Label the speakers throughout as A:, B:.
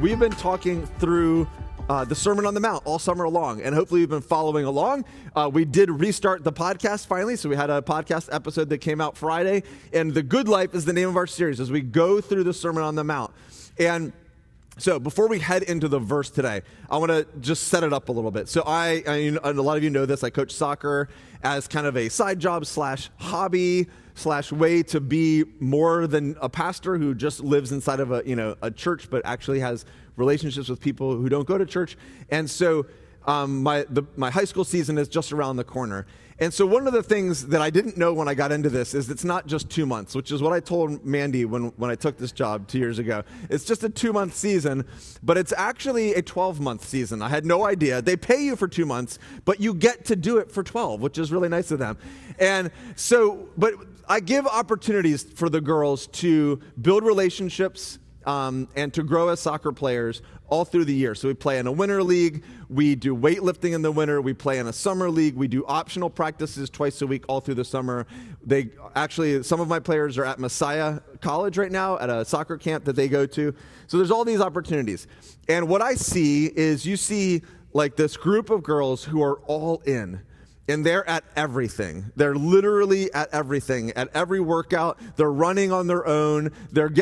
A: we've been talking through the Sermon on the Mount all summer long, and hopefully you've been following along. We did restart the podcast finally, so we had a podcast episode that came out Friday, and The Good Life is the name of our series as we go through the Sermon on the Mount. And so before we head into the verse today, I want to just set it up a little bit. So I and a lot of you know this, I coach soccer as kind of a side job / hobby / way to be more than a pastor who just lives inside of a church, but actually has relationships with people who don't go to church. And so my high school season is just around the corner. And so one of the things that I didn't know when I got into this is it's not just 2 months, which is what I told Mandy when I took this job 2 years ago. It's just a 2-month season, but it's actually a 12-month season. I had no idea. They pay you for 2 months, but you get to do it for 12, which is really nice of them. And so, but I give opportunities for the girls to build relationships and to grow as soccer players all through the year. So we play in a winter league, we do weightlifting in the winter, we play in a summer league, we do optional practices twice a week all through the summer. Some of my players are at Messiah College right now at a soccer camp that they go to. So there's all these opportunities. And what I see is you see like this group of girls who are all in. And they're at everything. They're literally at everything. At every workout, they're running on their own.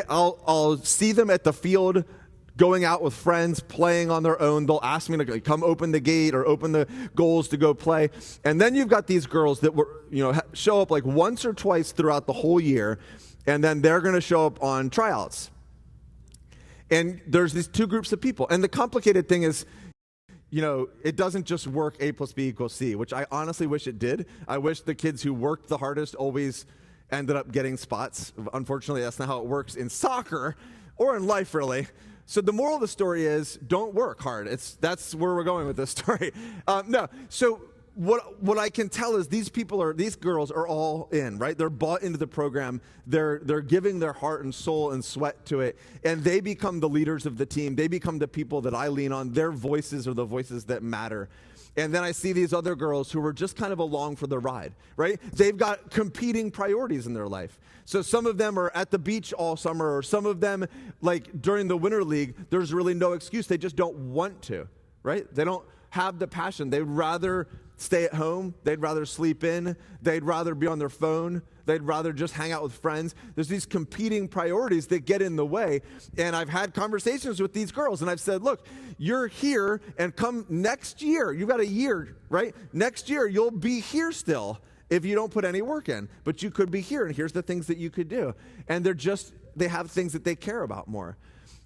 A: I'll see them at the field going out with friends, playing on their own. They'll ask me to come open the gate or open the goals to go play. And then you've got these girls that show up like once or twice throughout the whole year, and then they're going to show up on tryouts. And there's these two groups of people. And the complicated thing is, it doesn't just work A + B = C, which I honestly wish it did. I wish the kids who worked the hardest always ended up getting spots. Unfortunately, that's not how it works in soccer or in life, really. So the moral of the story is don't work hard. That's where we're going with this story. So what I can tell is these girls are all in, right? They're bought into the program. They're giving their heart and soul and sweat to it, and they become the leaders of the team. They become the people that I lean on. Their voices are the voices that matter. And then I see these other girls who are just kind of along for the ride, right? They've got competing priorities in their life. So some of them are at the beach all summer, or some of them, like during the winter league, there's really no excuse. They just don't want to, right? They don't have the passion. They'd rather stay at home. They'd rather sleep in. They'd rather be on their phone. They'd rather just hang out with friends. There's these competing priorities that get in the way. And I've had conversations with these girls, and I've said, look, you're here, and come next year. You've got a year, right? Next year, you'll be here still if you don't put any work in. But you could be here, and here's the things that you could do. And they have things that they care about more.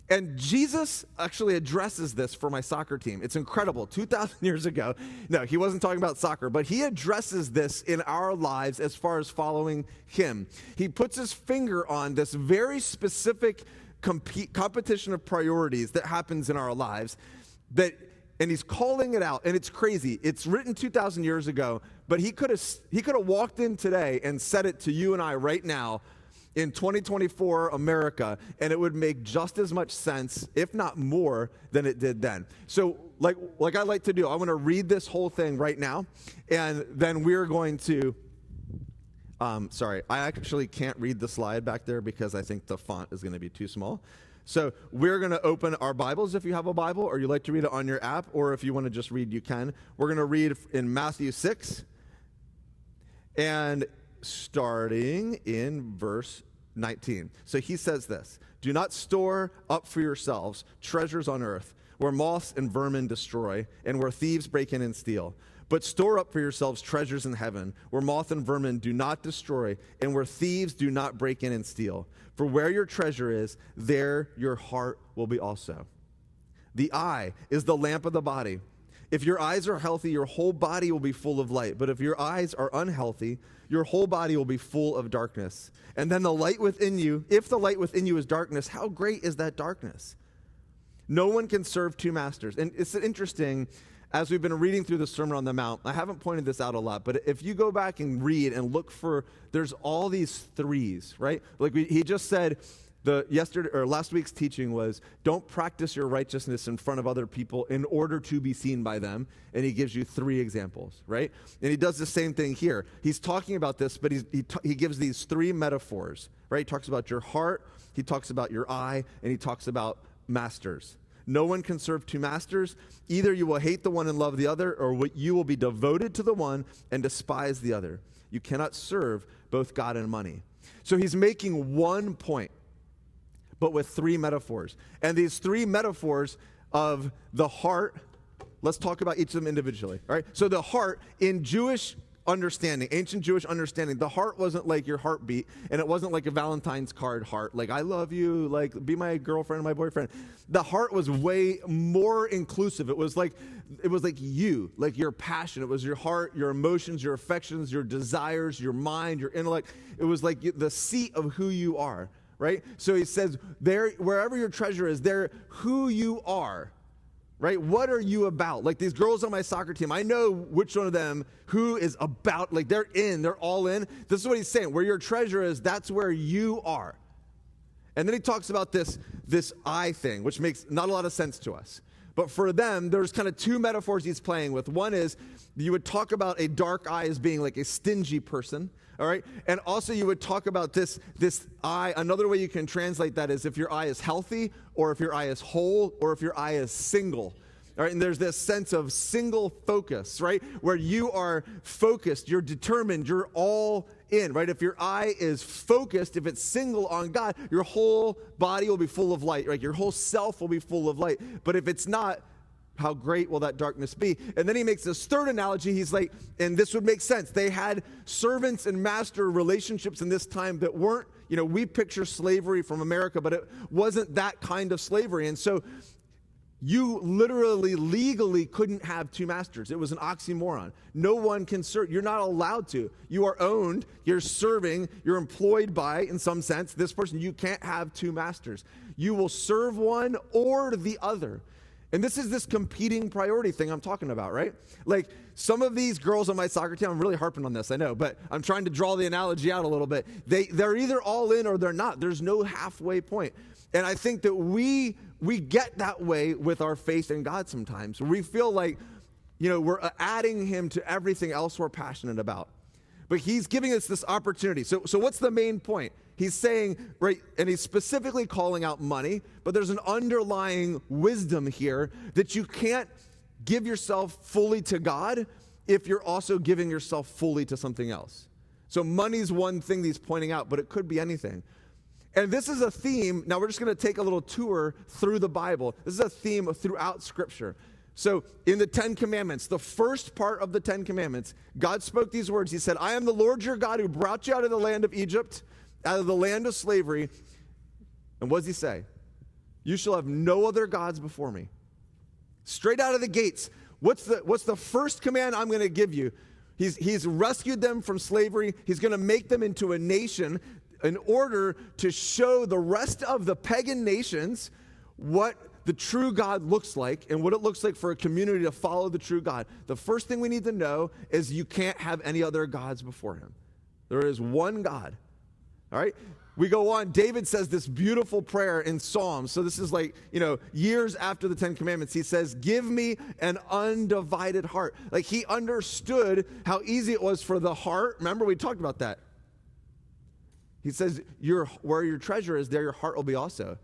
A: And Jesus actually addresses this for my soccer team. It's incredible. 2,000 years ago, no, he wasn't talking about soccer, but he addresses this in our lives as far as following him. He puts his finger on this very specific competition of priorities that happens in our lives, and he's calling it out, and it's crazy. It's written 2,000 years ago, but he could have walked in today and said it to you and I right now, in 2024 America, and it would make just as much sense, if not more, than it did then. So like I like to do, I want to read this whole thing right now, and then we're going to, I actually can't read the slide back there because I think the font is going to be too small. So we're going to open our Bibles if you have a Bible, or you like to read it on your app, or if you want to just read, you can. We're going to read in Matthew 6, and starting in verse 19. So he says this: do not store up for yourselves treasures on earth, where moths and vermin destroy, and where thieves break in and steal. But store up for yourselves treasures in heaven, where moth and vermin do not destroy, and where thieves do not break in and steal. For where your treasure is, there your heart will be also. The eye is the lamp of the body. If your eyes are healthy, your whole body will be full of light. But if your eyes are unhealthy, your whole body will be full of darkness. And then the light within you, if the light within you is darkness, how great is that darkness? No one can serve two masters. And it's interesting, as we've been reading through the Sermon on the Mount, I haven't pointed this out a lot, but if you go back and read and look for, there's all these threes, right? Like he just said, last week's teaching was, don't practice your righteousness in front of other people in order to be seen by them. And he gives you 3 examples, right? And he does the same thing here. He's talking about this, but he gives these 3 metaphors, right? He talks about your heart, he talks about your eye, and he talks about masters. No one can serve two masters. Either you will hate the one and love the other, or you will be devoted to the one and despise the other. You cannot serve both God and money. So he's making one point, but with three metaphors. And these three metaphors of the heart, let's talk about each of them individually. All right? So the heart, in Jewish understanding, ancient Jewish understanding, the heart wasn't like your heartbeat, and it wasn't like a Valentine's card heart, like I love you, like be my girlfriend, my boyfriend. The heart was way more inclusive. It was like you, like your passion. It was your heart, your emotions, your affections, your desires, your mind, your intellect. It was like the seat of who you are, right? So he says, there, wherever your treasure is, there who you are. Right? What are you about? Like these girls on my soccer team, I know which one of them who is about, like they're all in. This is what he's saying. Where your treasure is, that's where you are. And then he talks about this I thing, which makes not a lot of sense to us. But for them, there's kind of two metaphors he's playing with. One is you would talk about a dark eye as being like a stingy person. All right. And also you would talk about this eye. Another way you can translate that is if your eye is healthy, or if your eye is whole, or if your eye is single. All right. And there's this sense of single focus, right? Where you are focused, you're determined, you're all in, right? If your eye is focused, if it's single on God, your whole body will be full of light, right? Your whole self will be full of light. But if it's not, how great will that darkness be? And then he makes this third analogy. He's like, and this would make sense. They had servants and master relationships in this time that weren't, we picture slavery from America, but it wasn't that kind of slavery. And so you literally, legally couldn't have two masters. It was an oxymoron. No one can serve. You're not allowed to. You are owned. You're serving. You're employed by, in some sense, this person. You can't have two masters. You will serve one or the other. And this is this competing priority thing I'm talking about, right? Like some of these girls on my soccer team, I'm really harping on this, I know, but I'm trying to draw the analogy out a little bit. They're either all in or they're not. There's no halfway point. And I think that we get that way with our faith in God sometimes. We feel like, we're adding him to everything else we're passionate about. But he's giving us this opportunity. So what's the main point? He's saying, right, and he's specifically calling out money, but there's an underlying wisdom here that you can't give yourself fully to God if you're also giving yourself fully to something else. So money's one thing that he's pointing out, but it could be anything. And this is a theme. Now we're just going to take a little tour through the Bible. This is a theme throughout Scripture. So in the Ten Commandments, the first part of the Ten Commandments, God spoke these words. He said, I am the Lord your God who brought you out of the land of Egypt, out of the land of slavery. And what does he say? You shall have no other gods before me. Straight out of the gates. What's the first command I'm going to give you? He's rescued them from slavery. He's going to make them into a nation in order to show the rest of the pagan nations what the true God looks like and what it looks like for a community to follow the true God. The first thing we need to know is you can't have any other gods before him. There is one God. All right? We go on. David says this beautiful prayer in Psalms. So this is like, years after the Ten Commandments. He says, give me an undivided heart. Like he understood how easy it was for the heart. Remember, we talked about that. He says, where your treasure is, there your heart will be also.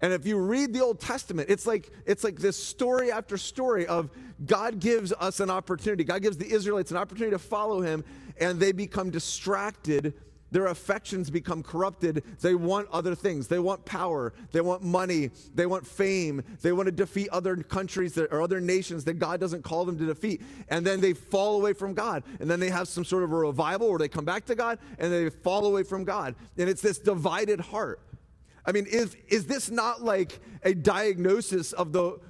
A: And if you read the Old Testament, it's like this story after story of God gives us an opportunity. God gives the Israelites an opportunity to follow him, and they become distracted. Their affections become corrupted. They want other things. They want power. They want money. They want fame. They want to defeat other countries or other nations that God doesn't call them to defeat. And then they fall away from God. And then they have some sort of a revival where they come back to God and they fall away from God. And it's this divided heart. I mean, is this not like a diagnosis of the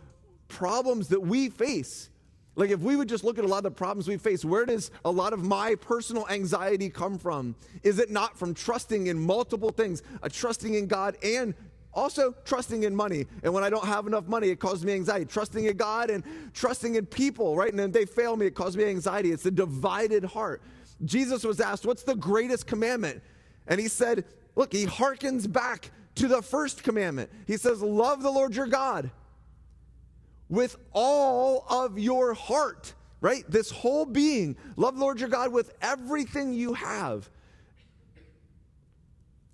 A: problems that we face? Like if we would just look at a lot of the problems we face, where does a lot of my personal anxiety come from? Is it not from trusting in multiple things, trusting in God and also trusting in money? And when I don't have enough money, it causes me anxiety. Trusting in God and trusting in people, right? And then they fail me, it causes me anxiety. It's a divided heart. Jesus was asked, what's the greatest commandment? And he said, look, he hearkens back to the first commandment. He says, love the Lord your God with all of your heart, right? This whole being. Love the Lord your God with everything you have.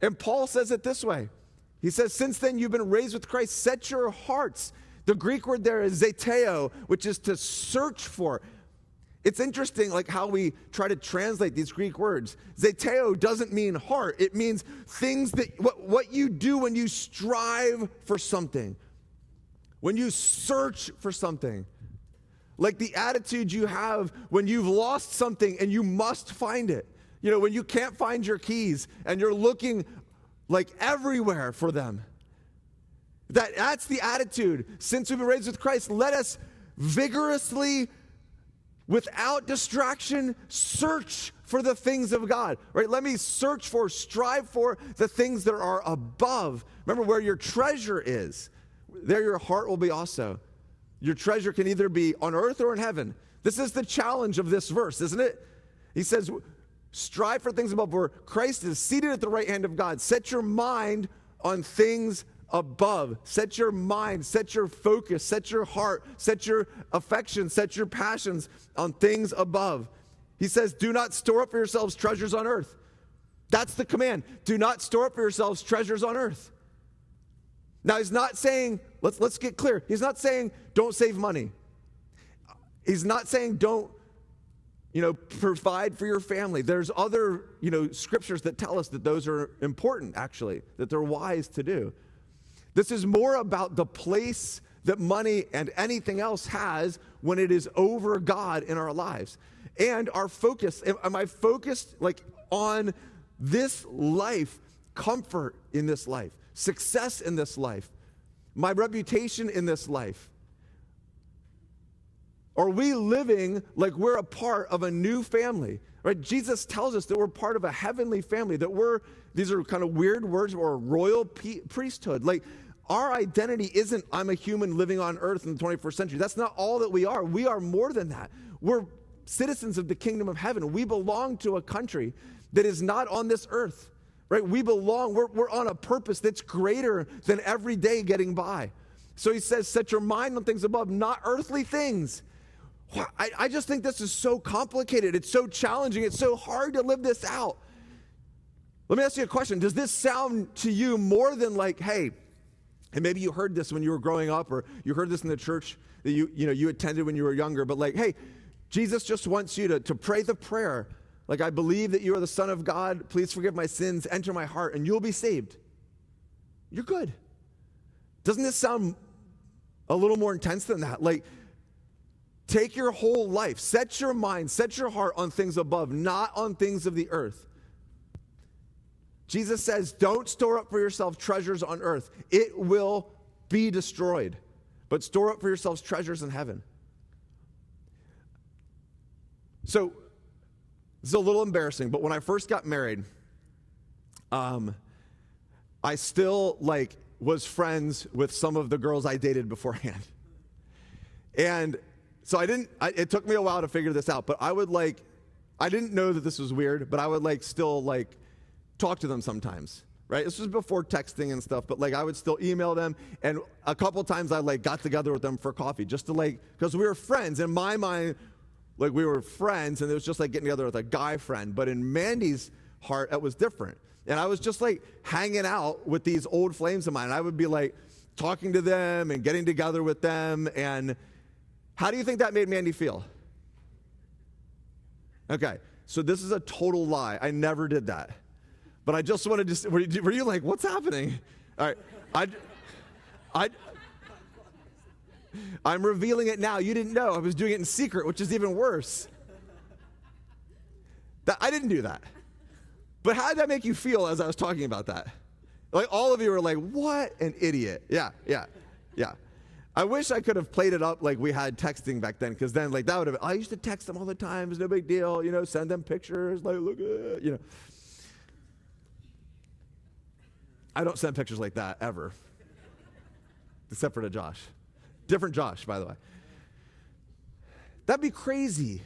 A: And Paul says it this way. He says, since then you've been raised with Christ, set your hearts. The Greek word there is zeteo, which is to search for. It's interesting like how we try to translate these Greek words. Zeteo doesn't mean heart. It means things that, what you do when you strive for something. When you search for something. Like the attitude you have when you've lost something and you must find it. You know, when you can't find your keys and you're looking like everywhere for them. That's the attitude. Since we've been raised with Christ, let us vigorously, without distraction, search for the things of God. Right? Let me strive for the things that are above. Remember, where your treasure is, there your heart will be also. Your treasure can either be on earth or in heaven. This is the challenge of this verse, isn't it? He says, strive for things above, where Christ is seated at the right hand of God. Set your mind on things above. Set your mind, set your focus, set your heart, set your affection, set your passions on things above. He says, do not store up for yourselves treasures on earth. That's the command. Do not store up for yourselves treasures on earth. Now, he's not saying, let's get clear. He's not saying don't save money. He's not saying don't, provide for your family. There's other, scriptures that tell us that those are important, actually, that they're wise to do. This is more about the place that money and anything else has when it is over God in our lives. And our focus, am I focused on this life, comfort in this life, success in this life, my reputation in this life? Are we living like we're a part of a new family? Right? Jesus tells us that we're part of a heavenly family, that these are kind of weird words, or a royal priesthood. Like, our identity isn't I'm a human living on earth in the 21st century. That's not all that we are. We are more than that. We're citizens of the kingdom of heaven. We belong to a country that is not on this earth. Right? We're on a purpose that's greater than every day getting by. So he says, set your mind on things above, not earthly things. I just think this is so complicated. It's so challenging. It's so hard to live this out. Let me ask you a question. Does this sound to you more than like, hey, and maybe you heard this when you were growing up, or you heard this in the church that you attended when you were younger, but like, hey, Jesus just wants you to pray the prayer. Like, I believe that you are the Son of God. Please forgive my sins. Enter my heart, and you'll be saved. You're good. Doesn't this sound a little more intense than that? Like, take your whole life, set your mind, set your heart on things above, not on things of the earth. Jesus says, don't store up for yourself treasures on earth. It will be destroyed. But store up for yourselves treasures in heaven. So, this is a little embarrassing, but when I first got married, I still was friends with some of the girls I dated beforehand. And so it took me a while to figure this out, but I didn't know that this was weird, but I would still talk to them sometimes, right? This was before texting and stuff, but I would still email them, and a couple times I got together with them for coffee just to because we were friends. In my mind, we were friends, and it was just getting together with a guy friend. But in Mandy's heart, it was different. And I was just hanging out with these old flames of mine. And I would be talking to them and getting together with them. And how do you think that made Mandy feel? Okay, so this is a total lie. I never did that. But I just wanted to, were you like, what's happening? All right, I'm revealing it now. You didn't know. I was doing it in secret, which is even worse. I didn't do that. But how did that make you feel as I was talking about that? All of you were like, what an idiot. Yeah. I wish I could have played it up like we had texting back then, because then that would have, I used to text them all the time. It's no big deal. Send them pictures. Look at it, I don't send pictures like that ever. Except for to Josh. Different Josh, by the way. That'd be crazy.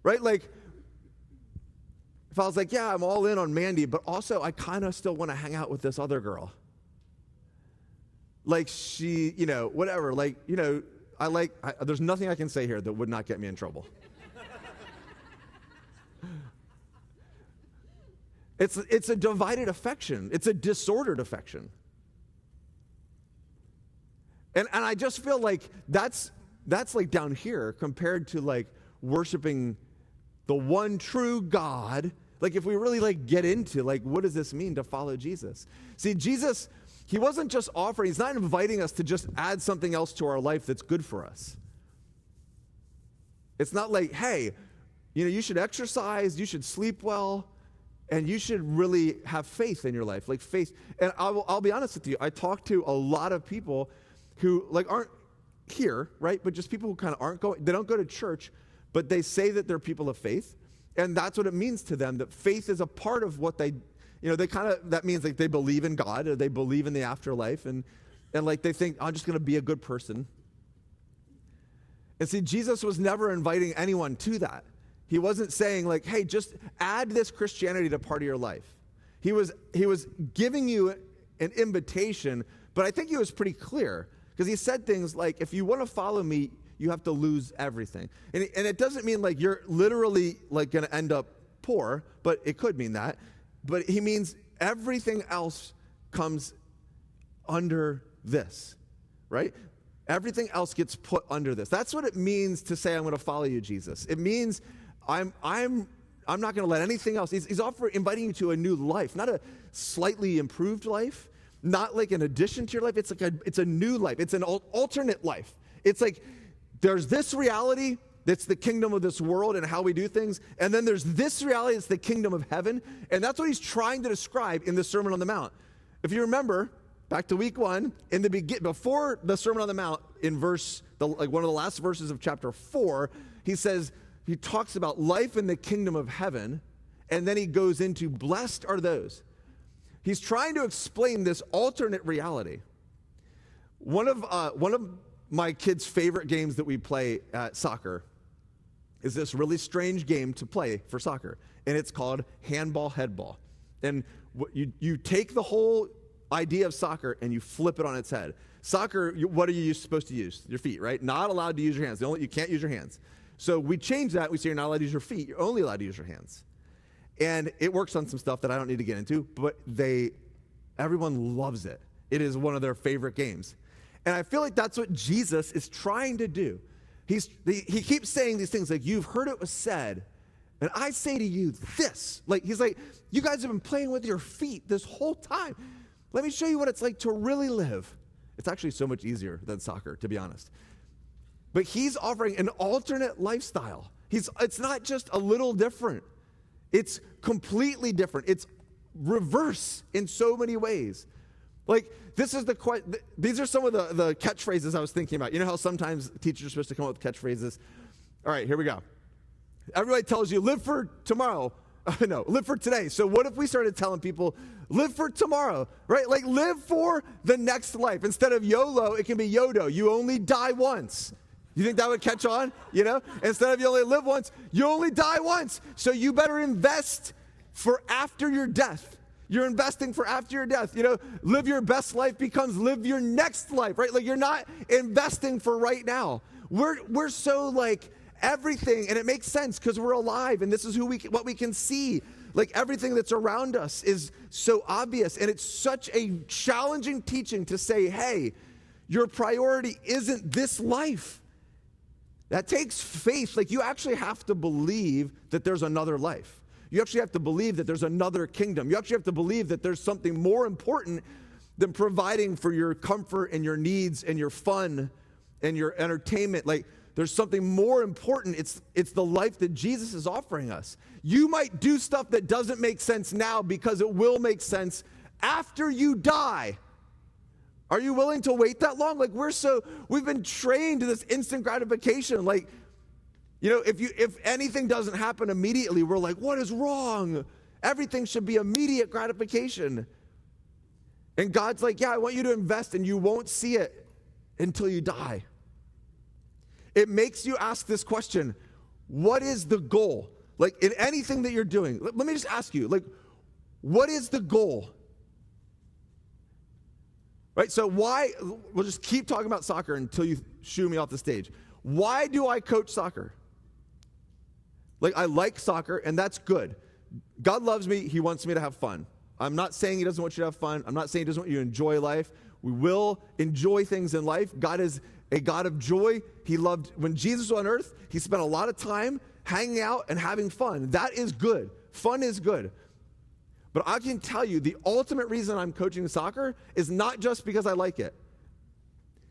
A: Right? If I was yeah, I'm all in on Mandy, but also I kind of still want to hang out with this other girl. She, whatever. There's nothing I can say here that would not get me in trouble. It's a divided affection. It's a disordered affection. And I just feel like that's like down here compared to like worshiping the one true God. Like if we really like get into like, what does this mean to follow Jesus? See, Jesus, he wasn't just offering, he's not inviting us to just add something else to our life that's good for us. It's not like, hey, you should exercise, you should sleep well, and you should really have faith in your life, like faith. And I'll be honest with you, I talk to a lot of people who like aren't here, right? But just people who kind of aren't going, they don't go to church, but they say that they're people of faith. And that's what it means to them, that faith is a part of what they kind of, that means like they believe in God or they believe in the afterlife. And like they think, I'm just going to be a good person. And see, Jesus was never inviting anyone to that. He wasn't saying like, hey, just add this Christianity to part of your life. He was giving you an invitation, but I think he was pretty clear. Because he said things like, if you want to follow me, you have to lose everything. And it doesn't mean like you're literally like going to end up poor, but it could mean that. But he means everything else comes under this, right? Everything else gets put under this. That's what it means to say, I'm going to follow you, Jesus. It means I'm not going to let anything else. He's inviting you to a new life, not a slightly improved life. Not like an addition to your life. It's a new life. It's an alternate life. It's like there's this reality that's the kingdom of this world and how we do things. And then there's this reality that's the kingdom of heaven. And that's what he's trying to describe in the Sermon on the Mount. If you remember, back to week 1, before the Sermon on the Mount, in one of the last verses of chapter 4, he talks about life in the kingdom of heaven. And then he goes into blessed are those. He's trying to explain this alternate reality. One of my kids' favorite games that we play at soccer is this really strange game to play for soccer, and it's called handball headball. And you take the whole idea of soccer and you flip it on its head. Soccer, what are you supposed to use? Your feet, right? Not allowed to use your hands. You can't use your hands. So we change that. We say you're not allowed to use your feet. You're only allowed to use your hands. And it works on some stuff that I don't need to get into, but everyone loves it. It is one of their favorite games. And I feel like that's what Jesus is trying to do. He keeps saying these things like, you've heard it was said, and I say to you this. Like, he's like, you guys have been playing with your feet this whole time. Let me show you what it's like to really live. It's actually so much easier than soccer, to be honest. But he's offering an alternate lifestyle. It's not just a little different. It's completely different. It's reverse in so many ways. Like, these are some of the catchphrases I was thinking about. You know how sometimes teachers are supposed to come up with catchphrases? All right, here we go. Everybody tells you, live for tomorrow. No, live for today. So what if we started telling people, live for tomorrow, right? Like, live for the next life. Instead of YOLO, it can be YODO. You only die once. You think that would catch on? Instead of you only live once, you only die once. So you better invest for after your death. You're investing for after your death. Live your best life becomes live your next life, right? Like, you're not investing for right now. We're so like everything, and it makes sense because we're alive, and this is what we can see. Like, everything that's around us is so obvious, and it's such a challenging teaching to say, hey, your priority isn't this life. That takes faith. Like, you actually have to believe that there's another life. You actually have to believe that there's another kingdom. You actually have to believe that there's something more important than providing for your comfort and your needs and your fun and your entertainment. Like, there's something more important. It's the life that Jesus is offering us. You might do stuff that doesn't make sense now because it will make sense after you die. Are you willing to wait that long? Like, we've been trained to this instant gratification. Like, if anything doesn't happen immediately, we're like, what is wrong? Everything should be immediate gratification. And God's like, yeah, I want you to invest, and you won't see it until you die. It makes you ask this question, what is the goal? Like, in anything that you're doing, let me just ask you, like, what is the goal? Right, so we'll just keep talking about soccer until you shoo me off the stage. Why do I coach soccer? Like, I like soccer, and that's good. God loves me. He wants me to have fun. I'm not saying he doesn't want you to have fun. I'm not saying he doesn't want you to enjoy life. We will enjoy things in life. God is a God of joy. He loved, when Jesus was on earth, he spent a lot of time hanging out and having fun. That is good. Fun is good. But I can tell you the ultimate reason I'm coaching soccer is not just because I like it.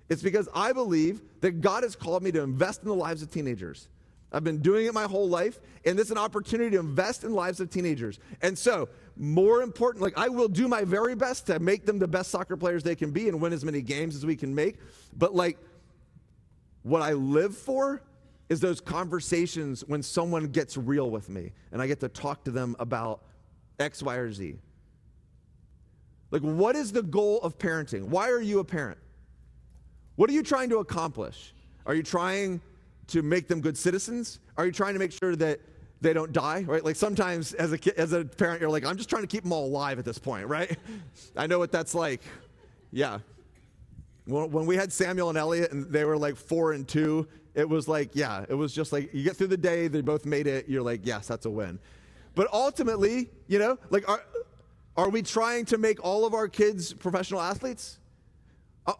A: It's because I believe that God has called me to invest in the lives of teenagers. I've been doing it my whole life, and this is an opportunity to invest in the lives of teenagers. And so, more important, like I will do my very best to make them the best soccer players they can be and win as many games as we can make. But like, what I live for is those conversations when someone gets real with me and I get to talk to them about X, Y, or Z. Like, what is the goal of parenting? Why are you a parent? What are you trying to accomplish? Are you trying to make them good citizens? Are you trying to make sure that they don't die, right? Like sometimes as a kid, as a parent, you're like, I'm just trying to keep them all alive at this point, right? I know what that's like. Yeah. When we had Samuel and Elliot and they were like 4 and 2, it was like, yeah, it was just like, you get through the day, they both made it, you're like, yes, that's a win. But ultimately, you know, like, are we trying to make all of our kids professional athletes?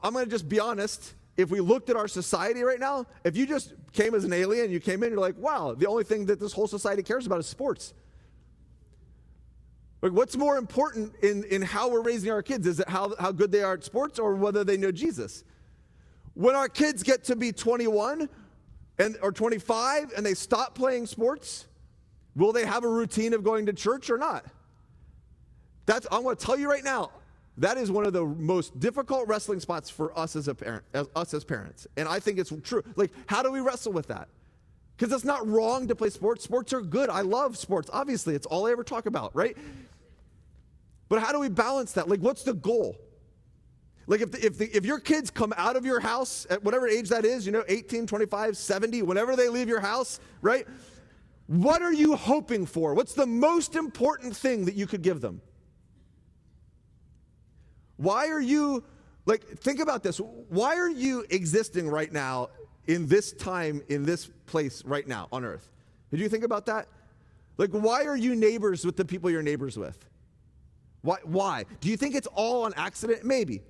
A: I'm going to just be honest. If we looked at our society right now, if you just came as an alien, you came in, you're like, wow, the only thing that this whole society cares about is sports. Like, what's more important in how we're raising our kids? Is it how good they are at sports or whether they know Jesus? When our kids get to be 21 or 25 and they stop playing sports, will they have a routine of going to church or not? I'm going to tell you right now, that is one of the most difficult wrestling spots for us as parents. And I think it's true. Like, how do we wrestle with that? Because it's not wrong to play sports. Sports are good. I love sports. Obviously, it's all I ever talk about, right? But how do we balance that? Like, what's the goal? Like, if your kids come out of your house at whatever age that is, 18, 25, 70, whenever they leave your house, right? What are you hoping for? What's the most important thing that you could give them? Why are you, like, think about this. Why are you existing right now in this time, in this place right now on earth? Did you think about that? Like, why are you neighbors with the people you're neighbors with? Why? Do you think it's all on accident? Maybe.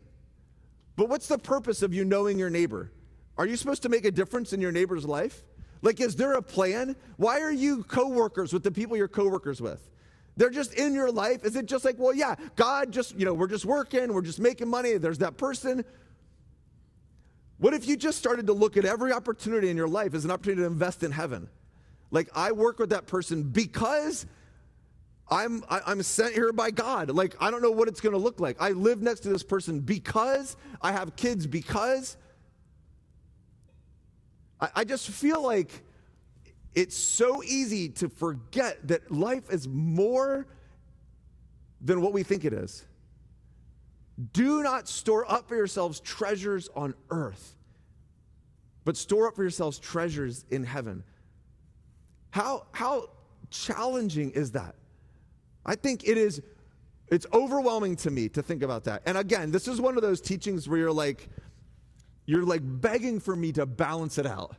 A: But what's the purpose of you knowing your neighbor? Are you supposed to make a difference in your neighbor's life? Like, is there a plan? Why are you coworkers with the people you're coworkers with? They're just in your life. Is it just like, well, yeah, God just, we're just working, we're just making money, there's that person. What if you just started to look at every opportunity in your life as an opportunity to invest in heaven? Like, I work with that person because I'm sent here by God. Like, I don't know what it's going to look like. I live next to this person because I have kids, because I just feel like it's so easy to forget that life is more than what we think it is. Do not store up for yourselves treasures on earth, but store up for yourselves treasures in heaven. How challenging is that? I think it's overwhelming to me to think about that. And again, this is one of those teachings where you're like begging for me to balance it out.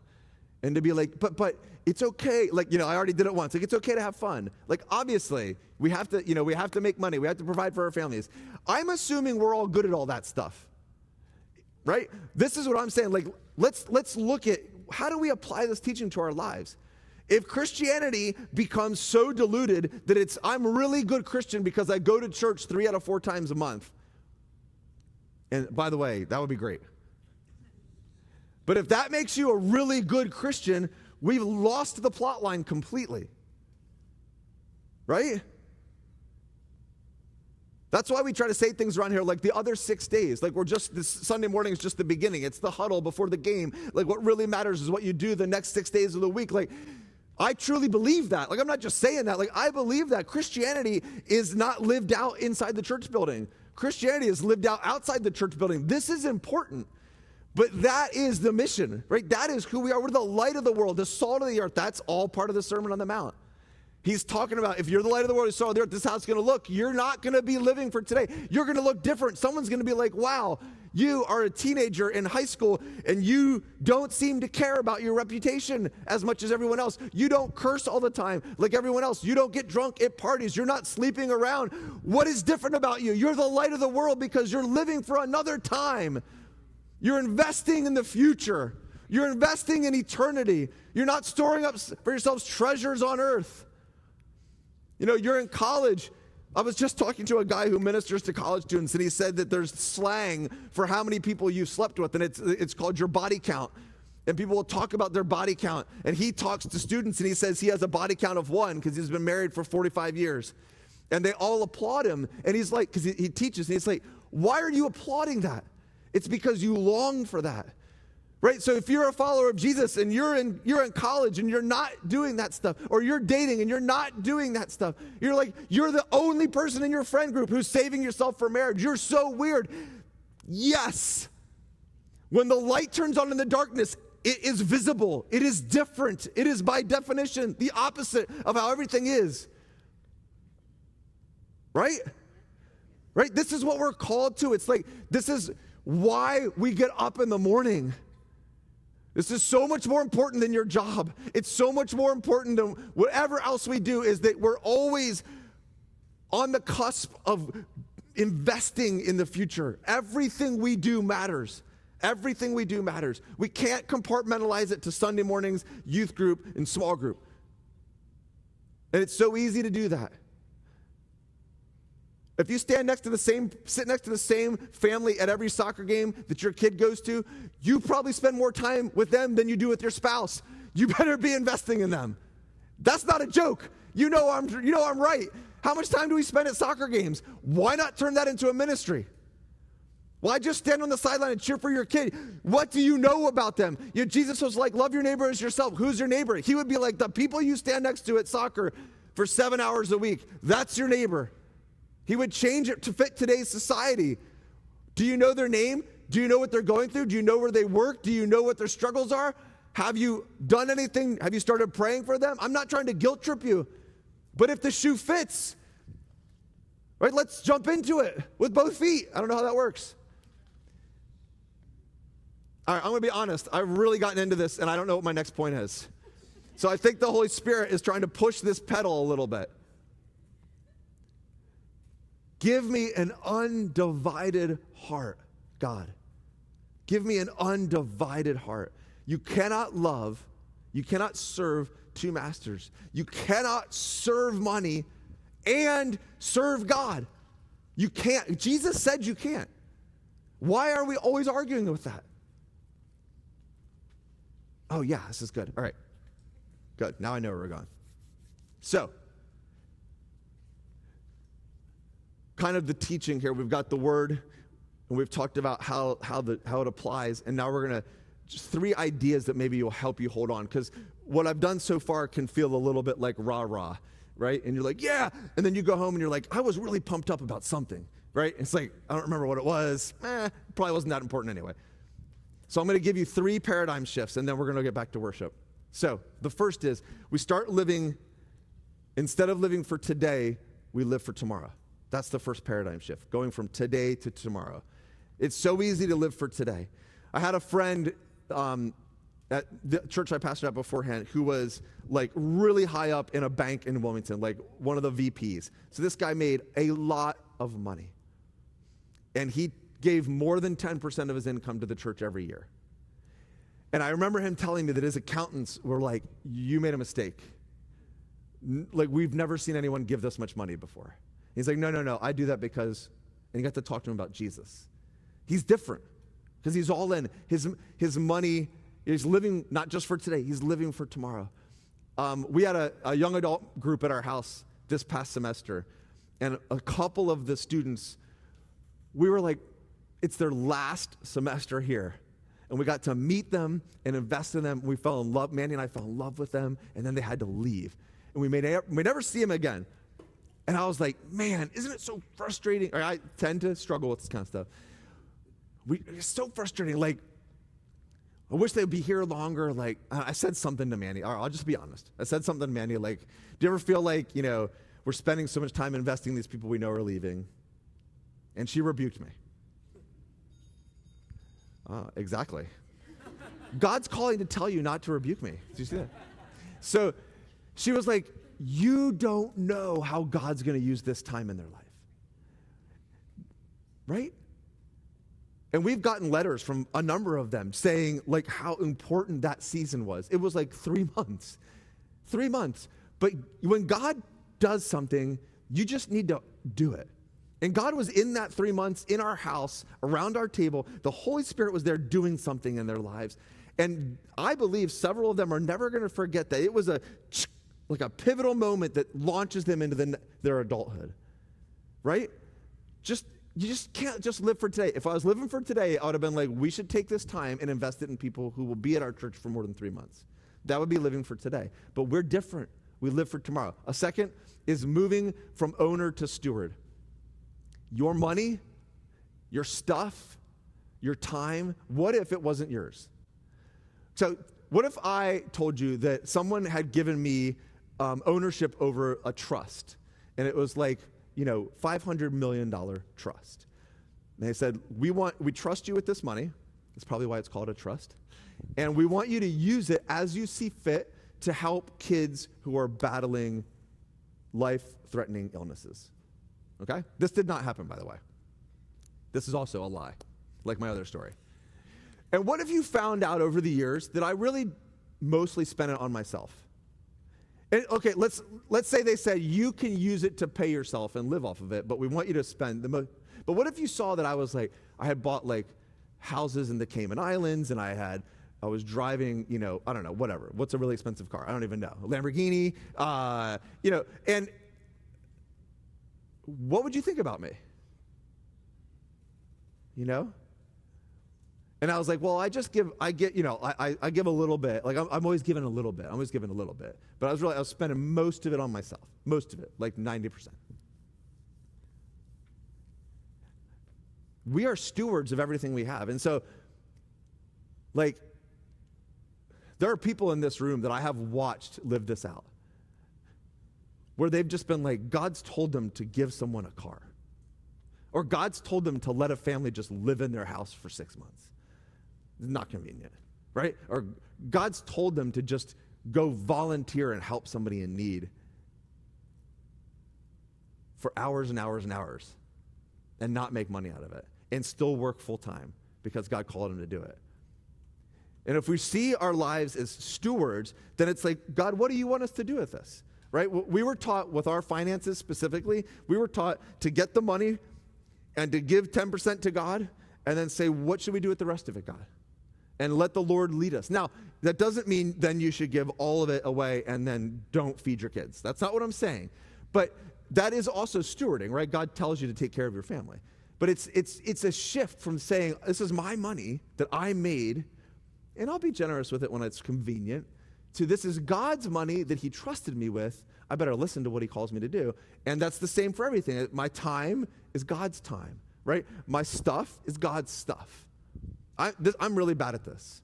A: And to be like, but it's okay. Like, I already did it once. Like, it's okay to have fun. Like, obviously, we have to make money. We have to provide for our families. I'm assuming we're all good at all that stuff, right? This is what I'm saying. Like, let's look at how do we apply this teaching to our lives? If Christianity becomes so diluted that I'm a really good Christian because I go to church 3 out of 4 times a month. And by the way, that would be great. But if that makes you a really good Christian, we've lost the plot line completely. Right? That's why we try to say things around here like the other 6 days. Like, this Sunday morning is just the beginning. It's the huddle before the game. Like, what really matters is what you do the next 6 days of the week. Like, I truly believe that. Like, I'm not just saying that. Like, I believe that Christianity is not lived out inside the church building. Christianity is lived out outside the church building. This is important. But that is the mission, right? That is who we are. We're the light of the world, the salt of the earth. That's all part of the Sermon on the Mount. He's talking about if you're the light of the world, the salt of the earth, this is how it's going to look. You're not going to be living for today. You're going to look different. Someone's going to be like, wow, You are a teenager in high school and you don't seem to care about your reputation as much as everyone else. You don't curse all the time like everyone else. You don't get drunk at parties. You're not sleeping around. What is different about you? You're the light of the world because you're living for another time. You're investing in the future. You're investing in eternity. You're not storing up for yourselves treasures on earth. You know, you're in college. I was just talking to a guy who ministers to college students, and he said that there's slang for how many people you've slept with, and it's called your body count. And people will talk about their body count. And he talks to students, and he says he has a body count of 1 because he's been married for 45 years. And they all applaud him. And he's like, because he teaches, and he's like, why are you applauding that? It's because you long for that. Right? So if you're a follower of Jesus and you're in college and you're not doing that stuff, or you're dating and you're not doing that stuff, you're the only person in your friend group who's saving yourself for marriage. You're so weird. Yes. When the light turns on in the darkness, it is visible. It is different. It is by definition the opposite of how everything is. Right? Right? This is what we're called to. It's like, this is why we get up in the morning. This is so much more important than your job. It's so much more important than whatever else we do, is that we're always on the cusp of investing in the future. Everything we do matters. Everything we do matters. We can't compartmentalize it to Sunday mornings, youth group, and small group. And it's so easy to do that. If you sit next to the same family at every soccer game that your kid goes to, you probably spend more time with them than you do with your spouse. You better be investing in them. That's not a joke. You know I'm right. How much time do we spend at soccer games? Why not turn that into a ministry? Why just stand on the sideline and cheer for your kid? What do you know about them? Jesus was like, love your neighbor as yourself. Who's your neighbor? He would be like, the people you stand next to at soccer for 7 hours a week. That's your neighbor. He would change it to fit today's society. Do you know their name? Do you know what they're going through? Do you know where they work? Do you know what their struggles are? Have you done anything? Have you started praying for them? I'm not trying to guilt trip you, but if the shoe fits, right, let's jump into it with both feet. I don't know how that works. All right, I'm going to be honest. I've really gotten into this, and I don't know what my next point is. So I think the Holy Spirit is trying to push this pedal a little bit. Give me an undivided heart, God. Give me an undivided heart. You cannot serve two masters. You cannot serve money and serve God. You can't. Jesus said you can't. Why are we always arguing with that? Oh, yeah, this is good. All right, good. Now I know where we're going. So, kind of the teaching here. We've got the word, and we've talked about how it applies, and now we're going to just 3 ideas that maybe will help you hold on, because what I've done so far can feel a little bit like rah-rah, right? And you're like, yeah, and then you go home and you're like, I was really pumped up about something, right? It's like, I don't remember what it was. Probably wasn't that important anyway. So I'm going to give you 3 paradigm shifts, and then we're going to get back to worship. So the first is, we start living, instead of living for today, we live for tomorrow. That's the first paradigm shift, going from today to tomorrow. It's so easy to live for today. I had a friend at the church I pastored at beforehand who was like really high up in a bank in Wilmington, like one of the VPs. So this guy made a lot of money. And he gave more than 10% of his income to the church every year. And I remember him telling me that his accountants were like, you made a mistake. Like, we've never seen anyone give this much money before. He's like, no, I do that because, and you got to talk to him about Jesus. He's different because he's all in. His money is living not just for today, he's living for tomorrow. We had a young adult group at our house this past semester, and a couple of the students, we were like, it's their last semester here. And we got to meet them and invest in them. We fell in love. Mandy and I fell in love with them, and then they had to leave. And we may never see them again. And I was like, man, isn't it so frustrating? Or I tend to struggle with this kind of stuff. It's so frustrating. Like, I wish they'd be here longer. Like, I said something to Mandy. I'll just be honest. I said something to Mandy like, do you ever feel like, we're spending so much time investing in these people we know are leaving? And she rebuked me. Exactly. God's calling to tell you not to rebuke me. Do you see that? So she was like, you don't know how God's going to use this time in their life. Right? And we've gotten letters from a number of them saying like how important that season was. It was like 3 months. 3 months. But when God does something, you just need to do it. And God was in that 3 months in our house, around our table. The Holy Spirit was there doing something in their lives. And I believe several of them are never going to forget that. It was like a pivotal moment that launches them into their adulthood. Right? You just can't just live for today. If I was living for today, I would have been like, we should take this time and invest it in people who will be at our church for more than 3 months. That would be living for today. But we're different. We live for tomorrow. A second is moving from owner to steward. Your money, your stuff, your time, what if it wasn't yours? So what if I told you that someone had given me ownership over a trust, and it was like, $500 million trust. And they said, we trust you with this money. That's probably why it's called a trust. And we want you to use it as you see fit to help kids who are battling life-threatening illnesses. Okay? This did not happen, by the way. This is also a lie, like my other story. And what if you found out over the years that I really mostly spent it on myself? And, okay, let's say they said you can use it to pay yourself and live off of it, but we want you to spend the most. But what if you saw that I had bought like houses in the Cayman Islands, and I was driving, I don't know, whatever. What's a really expensive car? I don't even know. A Lamborghini, and what would you think about me? And I was like, well, I give a little bit. Like I'm always giving a little bit. I'm always giving a little bit. But I was spending most of it on myself. Most of it, like 90%. We are stewards of everything we have. And so, like, there are people in this room that I have watched live this out, where they've just been like, God's told them to give someone a car. Or God's told them to let a family just live in their house for 6 months. It's not convenient, right? Or God's told them to just go volunteer and help somebody in need for hours and hours and hours and not make money out of it and still work full time because God called them to do it. And if we see our lives as stewards, then it's like, God, what do you want us to do with this? Right? We were taught with our finances specifically, we were taught to get the money and to give 10% to God and then say, what should we do with the rest of it, God? And let the Lord lead us. Now, that doesn't mean then you should give all of it away and then don't feed your kids. That's not what I'm saying. But that is also stewarding, right? God tells you to take care of your family. But it's a shift from saying, this is my money that I made, and I'll be generous with it when it's convenient, to this is God's money that he trusted me with. I better listen to what he calls me to do. And that's the same for everything. My time is God's time, right? My stuff is God's stuff. I'm really bad at this.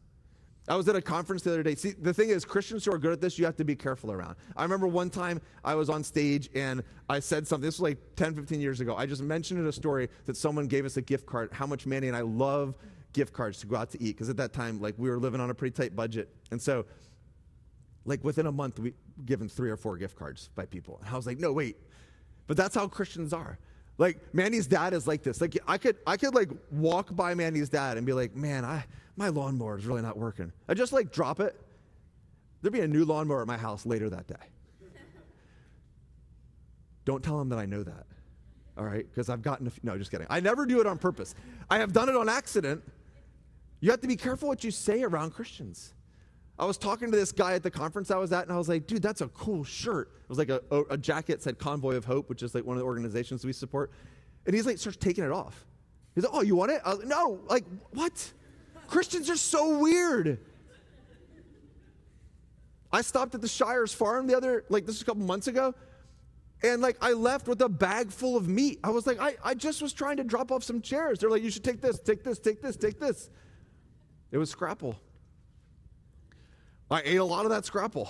A: I was at a conference the other day. See, the thing is, Christians who are good at this, you have to be careful around. I remember one time I was on stage and I said something. This was like 10, 15 years ago. I just mentioned in a story that someone gave us a gift card, how much Manny and I love gift cards to go out to eat. Because at that time, like, we were living on a pretty tight budget. And so, like, within a month, we given 3 or 4 gift cards by people. And I was like, no, wait. But that's how Christians are. Like, Manny's dad is like this. Like, I could like walk by Manny's dad and be like, man, my lawnmower is really not working. I just like drop it. There'd be a new lawnmower at my house later that day. Don't tell him that I know that. All right? Because I've gotten no, just kidding. I never do it on purpose. I have done it on accident. You have to be careful what you say around Christians. I was talking to this guy at the conference I was at, and I was like, dude, that's a cool shirt. It was like a jacket that said Convoy of Hope, which is like one of the organizations we support. And he's like, starts taking it off. He's like, oh, you want it? I was like, no, like, what? Christians are so weird. I stopped at the Shire's Farm this was a couple months ago, and like I left with a bag full of meat. I was like, I just was trying to drop off some chairs. They're like, you should take this, take this, take this, take this. It was scrapple. I ate a lot of that scrapple.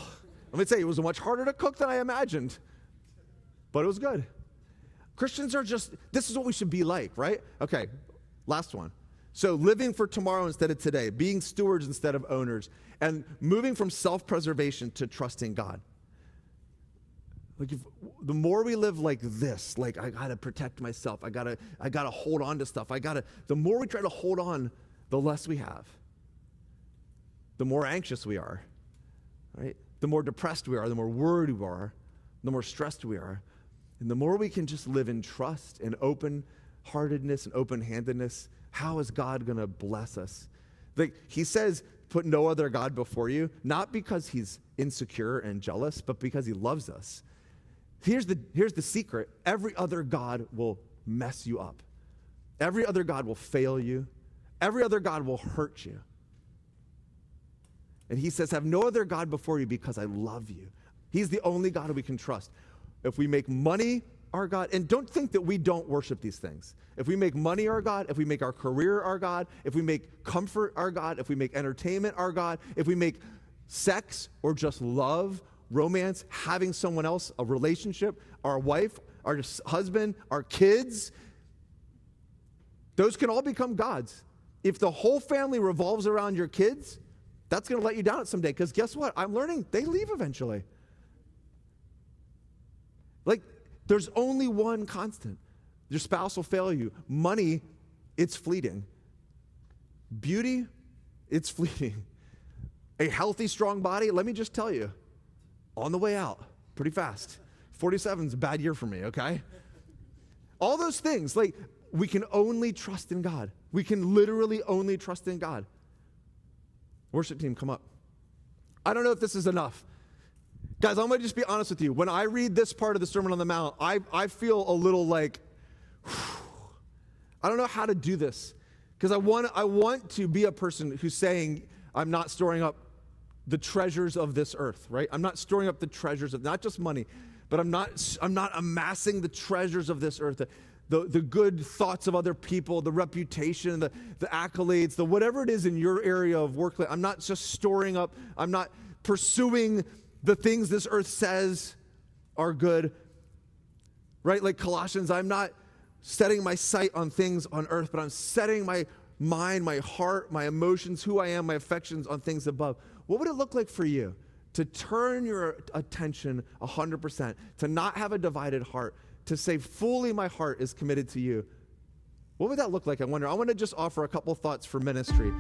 A: Let me tell you, it was much harder to cook than I imagined, but it was good. Christians are this is what we should be like, right? Okay, last one. So living for tomorrow instead of today, being stewards instead of owners, and moving from self-preservation to trusting God. Like the more we live like this, like I gotta protect myself, I gotta hold on to stuff, the more we try to hold on, the less we have. The more anxious we are, right? The more depressed we are, the more worried we are, the more stressed we are. And the more we can just live in trust and open-heartedness and open-handedness, how is God going to bless us? Like he says, put no other God before you, not because he's insecure and jealous, but because he loves us. Here's the secret. Every other God will mess you up. Every other God will fail you. Every other God will hurt you. And he says, have no other God before you because I love you. He's the only God we can trust. If we make money our God, and don't think that we don't worship these things. If we make money our God, if we make our career our God, if we make comfort our God, if we make entertainment our God, if we make sex or just love, romance, having someone else, a relationship, our wife, our husband, our kids, those can all become gods. If the whole family revolves around your kids, that's going to let you down someday, because guess what? I'm learning they leave eventually. Like, there's only one constant. Your spouse will fail you. Money, it's fleeting. Beauty, it's fleeting. A healthy, strong body, let me just tell you, on the way out, pretty fast. 47 is a bad year for me, okay? All those things, like, we can only trust in God. We can literally only trust in God. Worship team, come up. I don't know if this is enough. Guys, I'm going to just be honest with you. When I read this part of the Sermon on the Mount, I feel a little like, I don't know how to do this. Because I want to be a person who's saying, I'm not storing up the treasures of this earth, right? I'm not storing up the treasures of, not just money, but I'm not amassing the treasures of this earth, the good thoughts of other people, the reputation, the accolades, the whatever it is in your area of work. I'm not just storing up, I'm not pursuing the things this earth says are good, right? Like Colossians, I'm not setting my sight on things on earth, but I'm setting my mind, my heart, my emotions, who I am, my affections on things above. What would it look like for you to turn your attention 100%, to not have a divided heart, to say fully my heart is committed to you? What would that look like? I wonder. I want to just offer a couple thoughts for ministry.